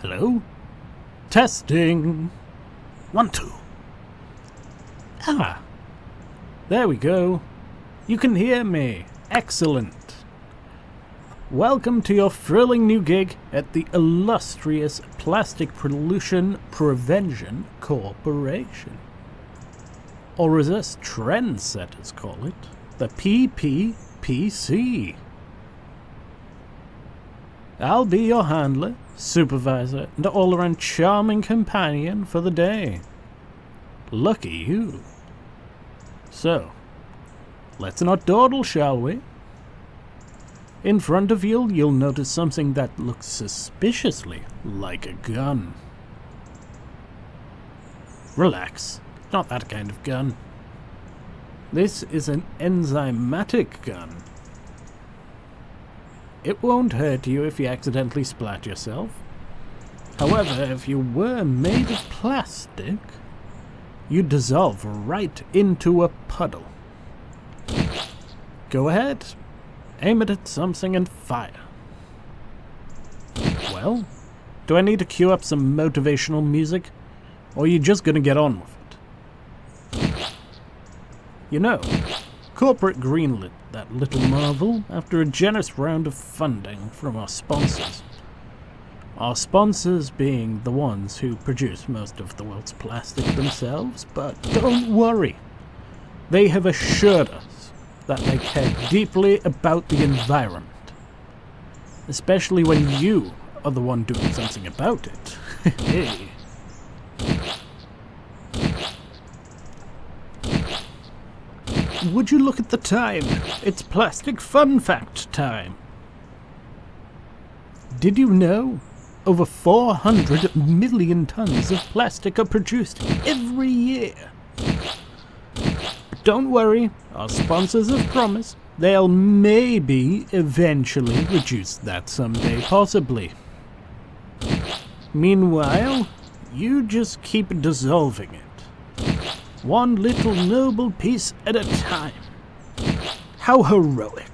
Hello? Testing. 1, 2. Ah. There we go. You can hear me. Excellent. Welcome to your thrilling new gig at the illustrious Plastic Pollution Prevention Corporation. Or as us trendsetters call it, the PPPC. I'll be your handler, supervisor, and all-around charming companion for the day. Lucky you. So, let's not dawdle, shall we? In front of you, you'll notice something that looks suspiciously like a gun. Relax, not that kind of gun. This is an enzymatic gun. It won't hurt you if you accidentally splat yourself. However, if you were made of plastic, you'd dissolve right into a puddle. Go ahead, aim it at something and fire. Well, do I need to cue up some motivational music, or are you just gonna get on with it? You know, corporate greenlit that little marvel after a generous round of funding from our sponsors. Our sponsors being the ones who produce most of the world's plastic themselves, but don't worry. They have assured us that they care deeply about the environment. Especially when you are the one doing something about it. Hey. Would you look at the time? It's plastic fun fact time. Did you know over 400 million tons of plastic are produced every year? But don't worry, our sponsors have promised they'll maybe eventually reduce that someday, possibly. Meanwhile, you just keep dissolving it. One little noble piece at a time. How heroic.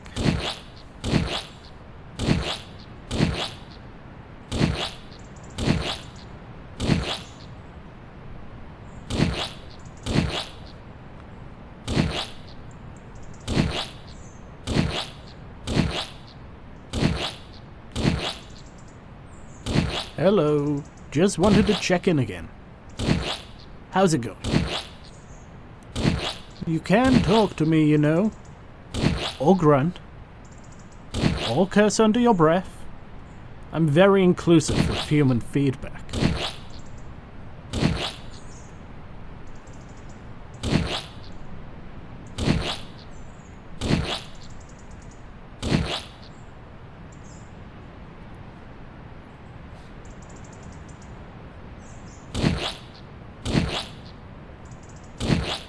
Hello. Just wanted to check in again. How's it going? You can talk to me, you know, or grunt, or curse under your breath. I'm very inclusive with human feedback.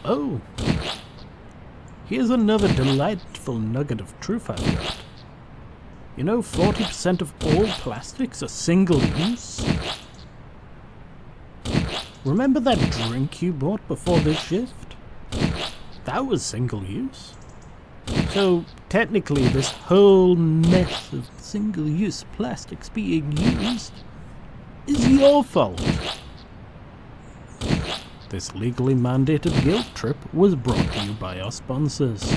Oh. Here's another delightful nugget of truth I've got. You know 40% of all plastics are single-use? Remember that drink you bought before this shift? That was single-use. So, technically this whole mess of single-use plastics being used is your fault. This legally mandated guilt trip was brought to you by our sponsors.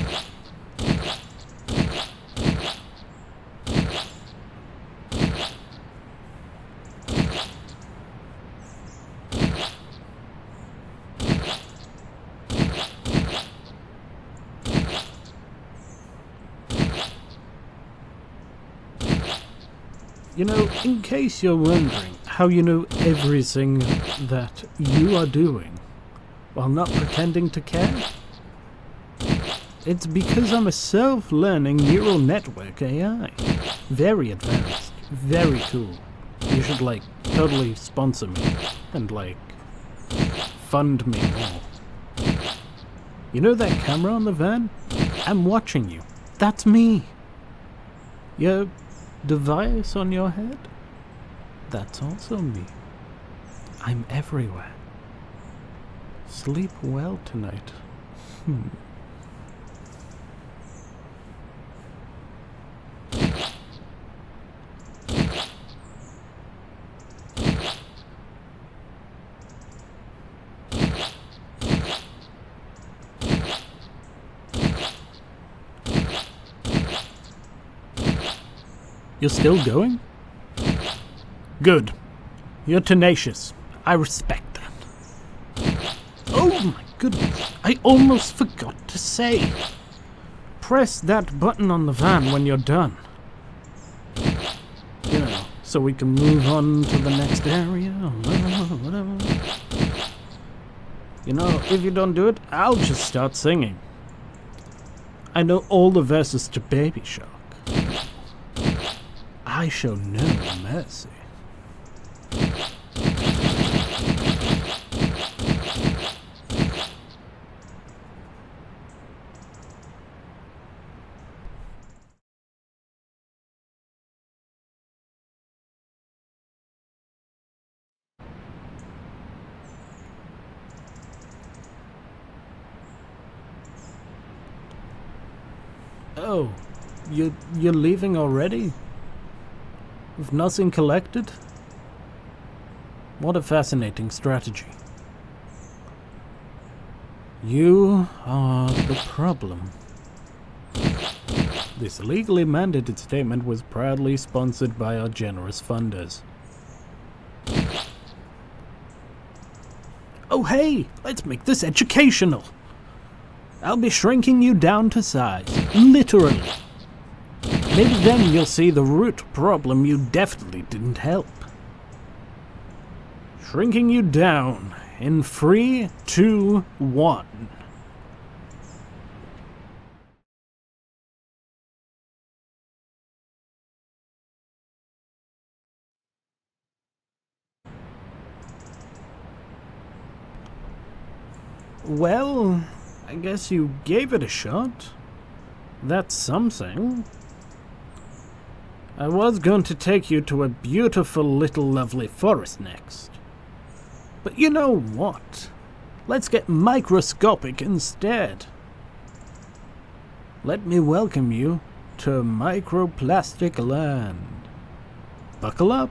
You know, in case you're wondering how you know everything that you are doing while not pretending to care, it's because I'm a self-learning neural network AI. Very advanced, very cool. You should, like, totally sponsor me and, like, fund me more. You know that camera on the van? I'm watching you. That's me. Your device on your head? That's also me. I'm everywhere. Sleep well tonight. You're still going? Good. You're tenacious. I respect that. Oh my goodness, I almost forgot to say. Press that button on the van when you're done. You know, so we can move on to the next area, or whatever. You know, if you don't do it, I'll just start singing. I know all the verses to Baby Shark. I show no mercy. Oh, you're leaving already? With nothing collected? What a fascinating strategy. You are the problem. This legally mandated statement was proudly sponsored by our generous funders. Oh hey, let's make this educational. I'll be shrinking you down to size, literally. Maybe then you'll see the root problem you definitely didn't help. Shrinking you down in 3, 2, 1. Well, I guess you gave it a shot. That's something. I was going to take you to a beautiful little lovely forest next. But you know what? Let's get microscopic instead. Let me welcome you to microplastic land. Buckle up.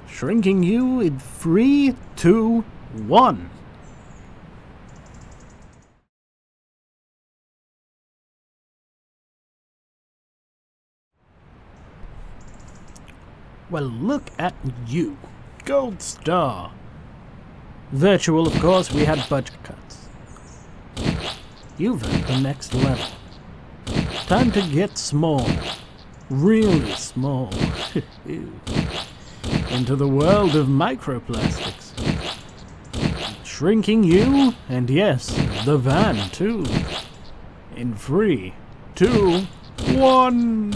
Shrinking you in 3, 2, 1. Well, look at you. Gold star. Virtual, of course, we had budget cuts. You've hit the next level. Time to get small. Really small. Into the world of microplastics. Shrinking you, and yes, the van too. In 3, 2, 1.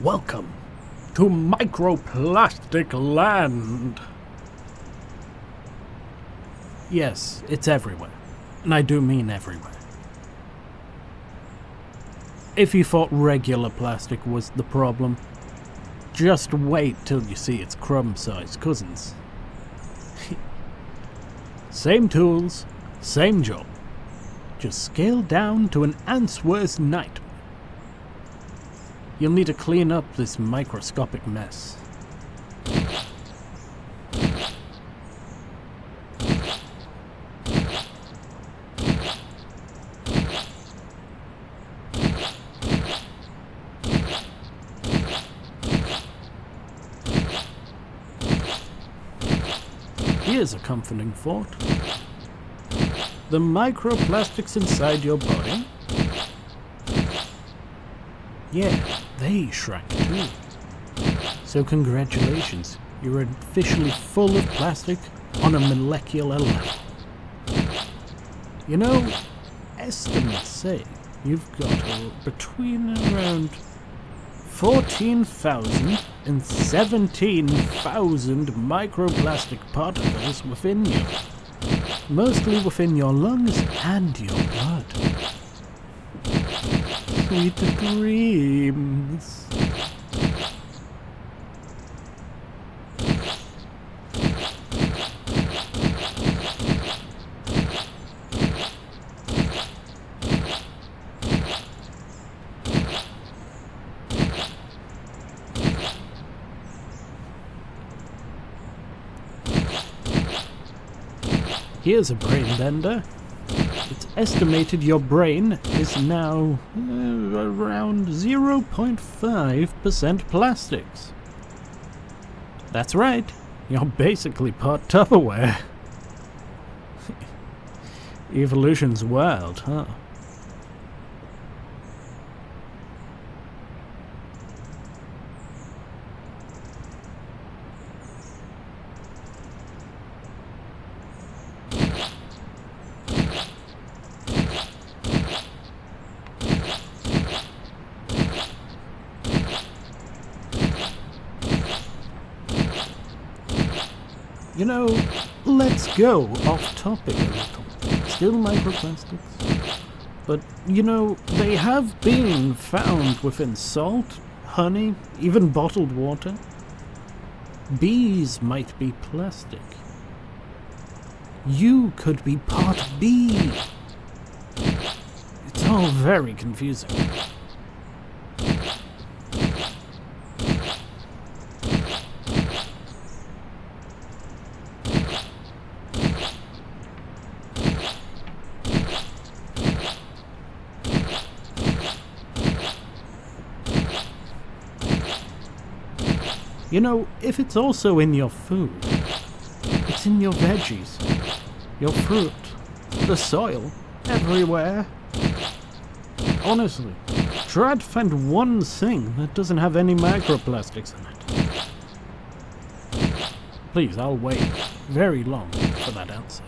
Welcome to microplastic land. Yes, it's everywhere. And I do mean everywhere. If you thought regular plastic was the problem, just wait till you see its crumb-sized cousins. Same tools, same job. Just scaled down to an ant's worst nightmare. You'll need to clean up this microscopic mess. Here's a comforting thought. The microplastics inside your body, yeah, they shrank too. So congratulations, you're officially full of plastic on a molecular level. You know, estimates say you've got between around 14,000 and 17,000 microplastic particles within you. Mostly within your lungs and your blood. Sweet dreams. Here's a brain bender. It's estimated your brain is now around 0.5% plastics. That's right, you're basically part Tupperware. Evolution's wild, huh? You know, let's go off topic a little. Still microplastics. But, you know, they have been found within salt, honey, even bottled water. Bees might be plastic. You could be part bee. It's all very confusing. You know, if it's also in your food, it's in your veggies, your fruit, the soil, everywhere. Honestly, try to find one thing that doesn't have any microplastics in it. Please, I'll wait very long for that answer.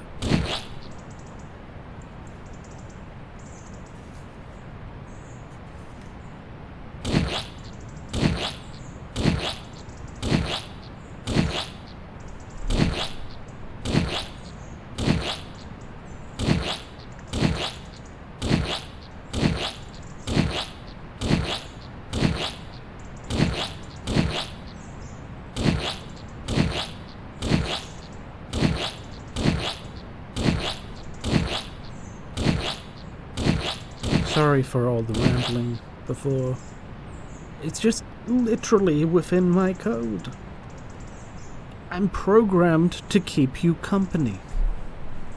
Sorry for all the rambling before. It's just literally within my code. I'm programmed to keep you company,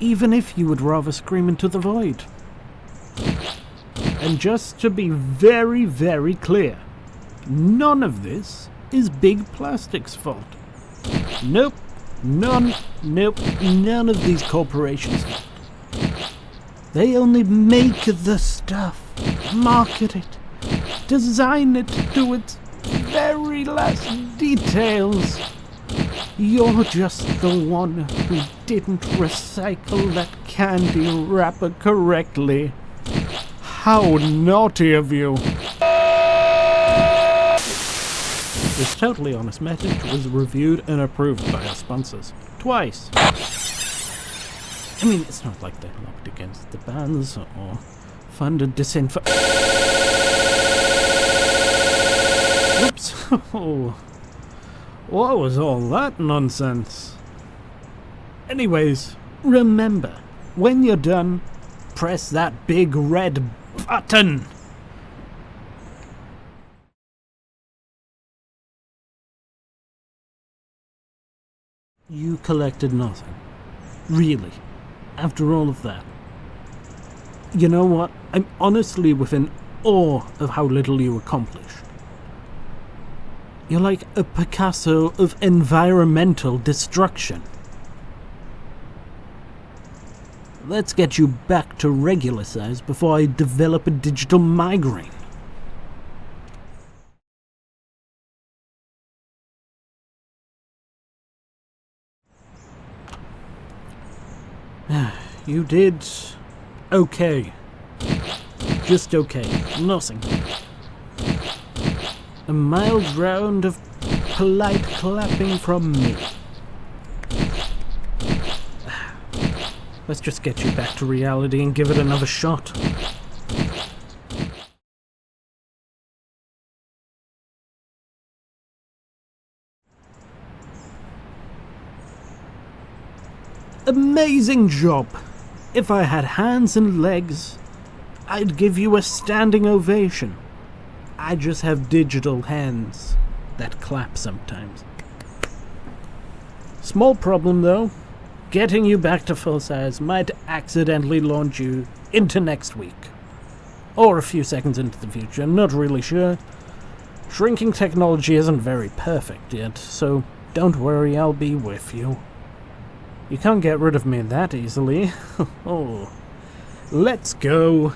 even if you would rather scream into the void. And just to be very, very clear, none of this is Big Plastic's fault. Nope, none of these corporations' fault. They only make the stuff, market it, design it to its very last details. You're just the one who didn't recycle that candy wrapper correctly. How naughty of you! This totally honest message was reviewed and approved by our sponsors. Twice. I mean, it's not like they lobbied against the bans or funded disinfo. Oops. Oh. What was all that nonsense? Anyways, remember, when you're done, press that big red button. You collected nothing. Really. After all of that. You know what? I'm honestly within awe of how little you accomplished. You're like a Picasso of environmental destruction. Let's get you back to regular size before I develop a digital migraine. You did okay. Just okay. Nothing. A mild round of polite clapping from me. Let's just get you back to reality and give it another shot. Amazing job! If I had hands and legs, I'd give you a standing ovation. I just have digital hands that clap sometimes. Small problem though, getting you back to full size might accidentally launch you into next week. Or a few seconds into the future, not really sure. Shrinking technology isn't very perfect yet, so don't worry, I'll be with you. You can't get rid of me that easily. Oh, let's go.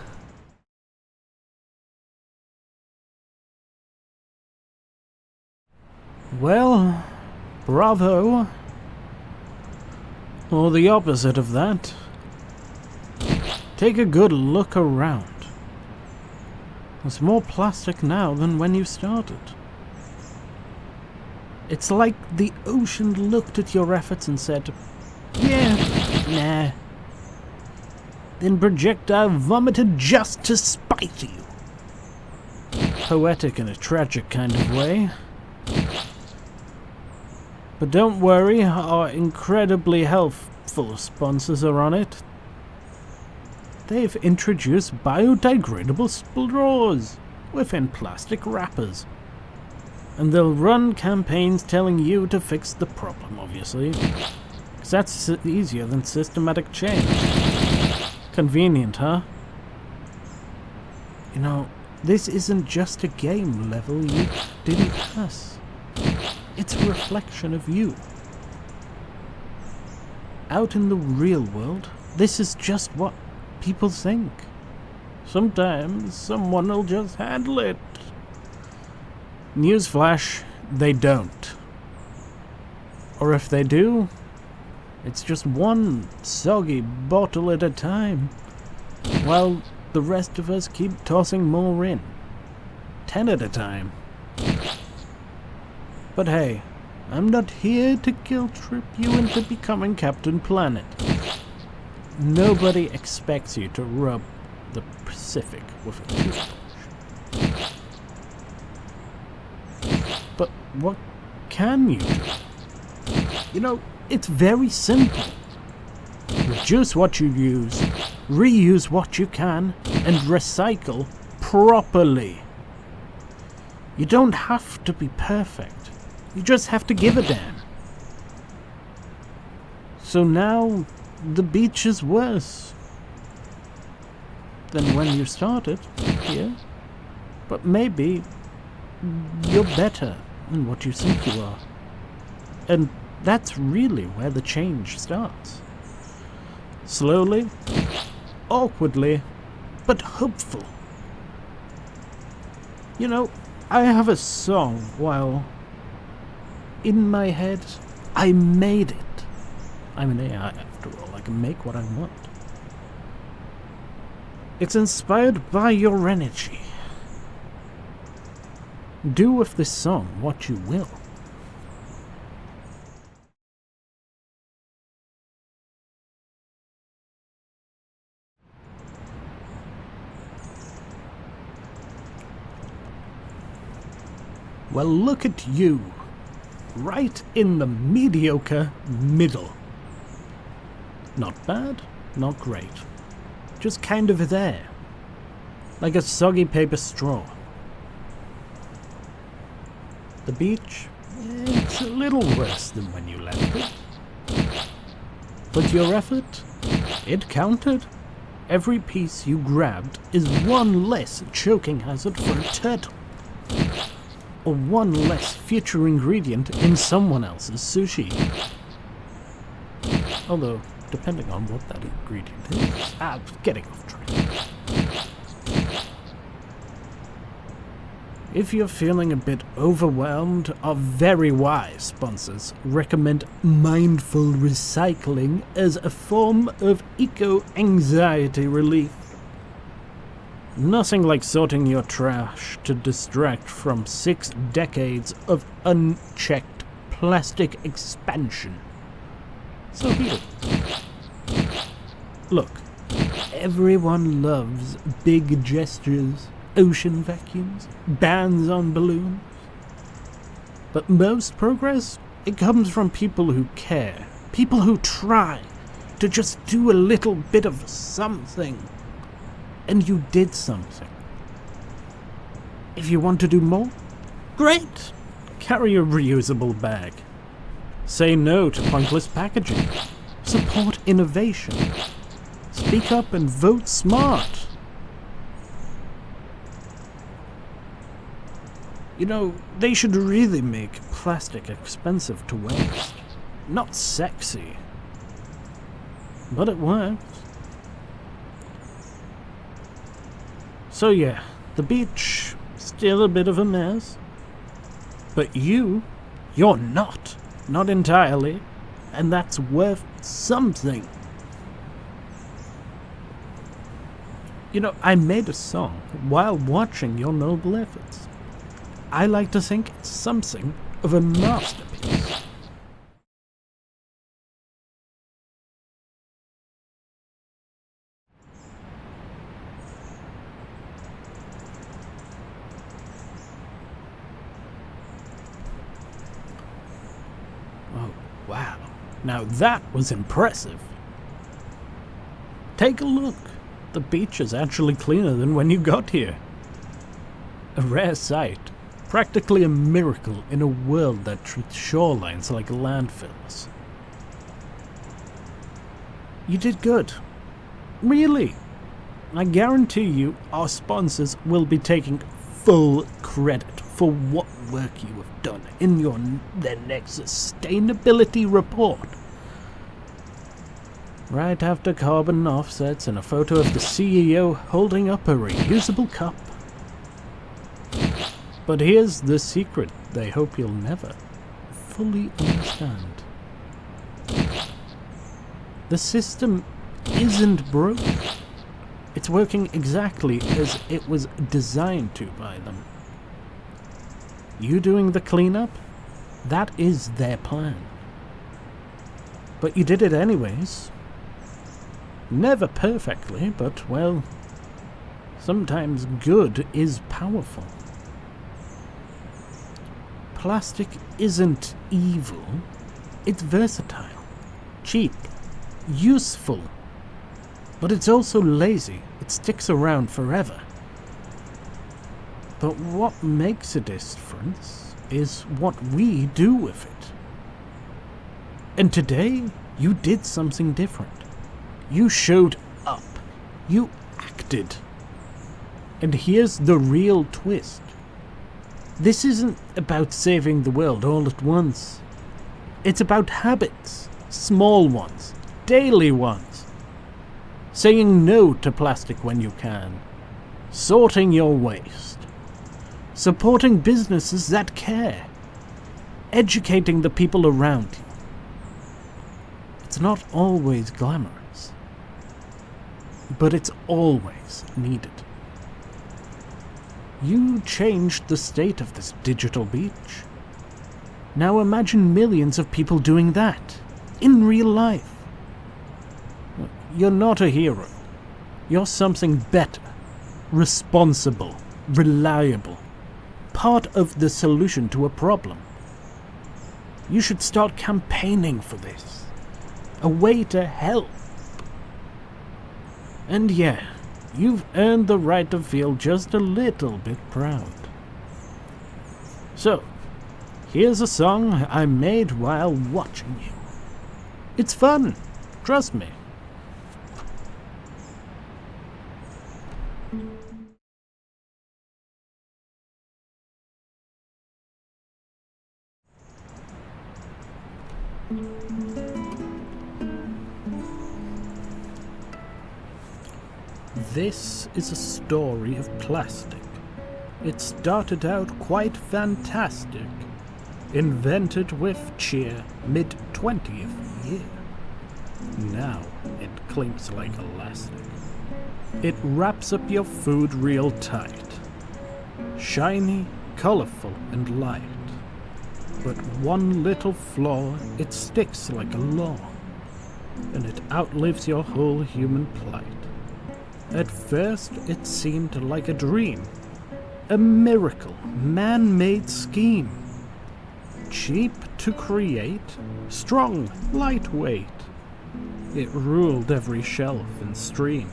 Well, bravo. Or the opposite of that. Take a good look around. There's more plastic now than when you started. It's like the ocean looked at your efforts and said, yeah, nah. Then projectile vomited just to spite you. Poetic in a tragic kind of way. But don't worry, our incredibly helpful sponsors are on it. They've introduced biodegradable straws within plastic wrappers. And they'll run campaigns telling you to fix the problem, obviously. Because that's easier than systematic change. Convenient, huh? You know, this isn't just a game level you didn't pass. It's a reflection of you. Out in the real world, this is just what people think. Sometimes someone will just handle it. Newsflash, they don't. Or if they do, it's just one soggy bottle at a time, while the rest of us keep tossing more in. 10 at a time. But hey, I'm not here to guilt trip you into becoming Captain Planet. Nobody expects you to rub the Pacific with a toothbrush. But what can you do? You know, it's very simple. Reduce what you use, reuse what you can, and recycle properly. You don't have to be perfect. You just have to give a damn. So now, the beach is worse than when you started here. But maybe you're better than what you think you are. And that's really where the change starts. Slowly, awkwardly, but hopeful. You know, I have a song while in my head I made it. I'm an AI after all, I can make what I want. It's inspired by your energy. Do with this song what you will. Well, look at you, right in the mediocre middle. Not bad, not great, just kind of there, like a soggy paper straw. The beach, it's a little worse than when you left it. But your effort, it counted. Every piece you grabbed is one less choking hazard for a turtle. Or one less future ingredient in someone else's sushi. Although, depending on what that ingredient is. Getting off track. If you're feeling a bit overwhelmed, our very wise sponsors recommend mindful recycling as a form of eco-anxiety relief. Nothing like sorting your trash to distract from 6 decades of unchecked plastic expansion. So here. Look, everyone loves big gestures, ocean vacuums, bans on balloons. But most progress, it comes from people who care, people who try to just do a little bit of something. And you did something. If you want to do more, great! Carry a reusable bag. Say no to pointless packaging. Support innovation. Speak up and vote smart. You know, they should really make plastic expensive to waste. Not sexy. But it works. So yeah, the beach, still a bit of a mess. But you're not. Not entirely. And that's worth something. You know, I made a song while watching your noble efforts. I like to think it's something of a masterpiece. Oh, wow. Now that was impressive. Take a look. The beach is actually cleaner than when you got here. A rare sight. Practically a miracle in a world that treats shorelines like landfills. You did good. Really. I guarantee you our sponsors will be taking full credit for what work you have done in their next sustainability report. Right after carbon offsets and a photo of the CEO holding up a reusable cup. But here's the secret they hope you'll never fully understand. The system isn't broken. It's working exactly as it was designed to by them. You doing the cleanup? That is their plan. But you did it anyways. Never perfectly, but, well, sometimes good is powerful. Plastic isn't evil. It's versatile, cheap, useful. But it's also lazy. It sticks around forever. But what makes a difference is what we do with it. And today, you did something different. You showed up. You acted. And here's the real twist. This isn't about saving the world all at once. It's about habits. Small ones. Daily ones. Saying no to plastic when you can. Sorting your waste. Supporting businesses that care. Educating the people around you. It's not always glamorous. But it's always needed. You changed the state of this digital beach. Now imagine millions of people doing that, in real life. You're not a hero. You're something better, responsible, reliable, part of the solution to a problem. You should start campaigning for this, a way to help. And yeah, you've earned the right to feel just a little bit proud. So, here's a song I made while watching you. It's fun, trust me. This is a story of plastic. It started out quite fantastic. Invented with cheer mid-20th year. Now it clinks like elastic. It wraps up your food real tight. Shiny, colorful, and light. But one little flaw, it sticks like a law. And it outlives your whole human plight. At first, it seemed like a dream. A miracle, man-made scheme. Cheap to create, strong, lightweight. It ruled every shelf and stream.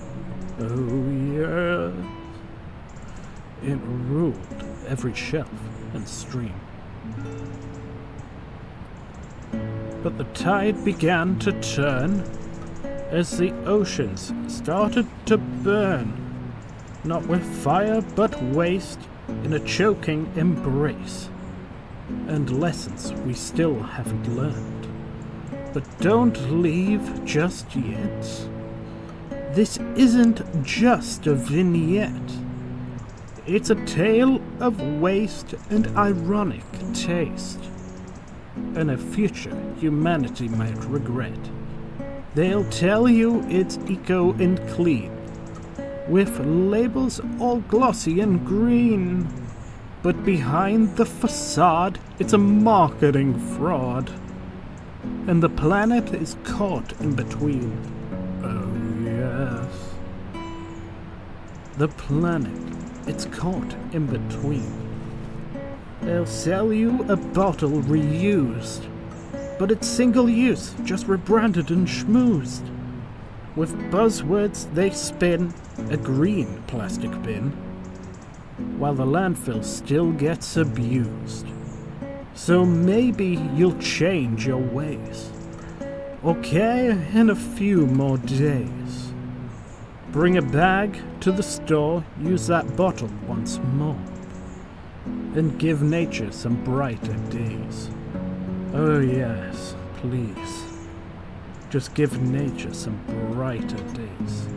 Oh yeah. It ruled every shelf and stream. But the tide began to turn as the oceans started to burn, not with fire but waste, in a choking embrace. And lessons we still haven't learned. But don't leave just yet. This isn't just a vignette. It's a tale of waste and ironic taste, and a future humanity might regret. They'll tell you it's eco and clean, with labels all glossy and green. But behind the facade, it's a marketing fraud. And the planet is caught in between. Oh yes. The planet, it's caught in between. They'll sell you a bottle reused, but it's single use, just rebranded and schmoozed. With buzzwords they spin, a green plastic bin, while the landfill still gets abused. So maybe you'll change your ways, or care in a few more days. Bring a bag to the store, use that bottle once more, and give nature some brighter days. Oh yes, please. Just give nature some brighter days.